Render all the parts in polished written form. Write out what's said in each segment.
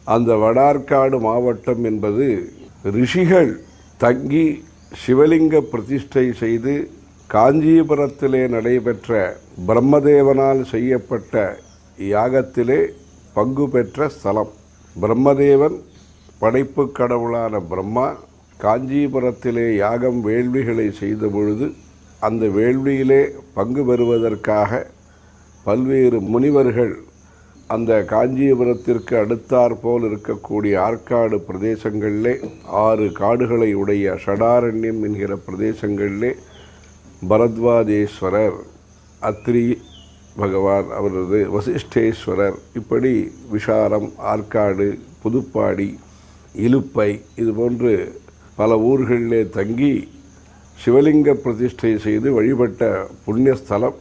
அந்த வடார்காடு மாவட்டம் என்பது ரிஷிகள் தங்கி சிவலிங்க பிரதிஷ்டை செய்து காஞ்சிபுரத்திலே நடைபெற்ற பிரம்மதேவனால் செய்யப்பட்ட யாகத்திலே பங்கு பெற்ற ஸ்தலம். பிரம்மதேவன் படைப்பு கடவுளான பிரம்மா காஞ்சிபுரத்திலே யாகம் வேள்விகளை செய்த பொழுது அந்த வேள்வியிலே பங்கு பெறுவதற்காக பல்வேறு முனிவர்கள் அந்த காஞ்சிபுரத்திற்கு அடுத்தாற்போல் இருக்கக்கூடிய ஆற்காடு பிரதேசங்களிலே 6 காடுகளை உடைய ஷடாரண்யம் என்கிற பிரதேசங்களிலே பரத்வாஜேஸ்வரர், அத்ரி பகவான் அவரது வசிஷ்டேஸ்வரர், இப்படி விஷாரம், ஆற்காடு, புதுப்பாடி, இலுப்பை இதுபோன்று பல ஊர்களிலே தங்கி சிவலிங்க பிரதிஷ்டை செய்து வழிபட்ட புண்ணியஸ்தலம்.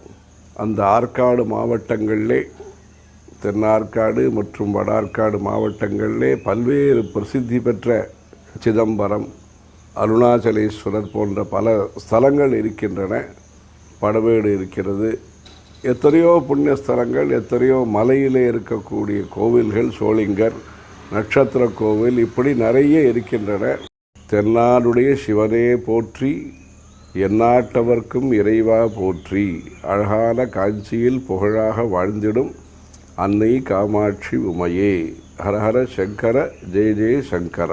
அந்த ஆற்காடு மாவட்டங்களிலே தென்னார்காடு மற்றும் வடார்காடு மாவட்டங்களிலே பல்வேறு பிரசித்தி பெற்ற சிதம்பரம், அருணாச்சலேஸ்வரர் போன்ற பல ஸ்தலங்கள் இருக்கின்றன. படவேடு இருக்கிறது. எத்தனையோ புண்ணிய ஸ்தலங்கள், எத்தனையோ மலையிலே இருக்கக்கூடிய கோவில்கள், சோளிங்கர், நட்சத்திர கோவில், இப்படி நிறைய இருக்கின்றன. தென்னாடுடைய சிவனே போற்றி, எந்நாட்டவர்க்கும் இறைவா போற்றி, அழகான காஞ்சியில் புகழாக வாழ்ந்திடும் அன்னை காமாட்சி உமையே. ஹரஹர சங்கர, ஜெய ஜெய சங்கர.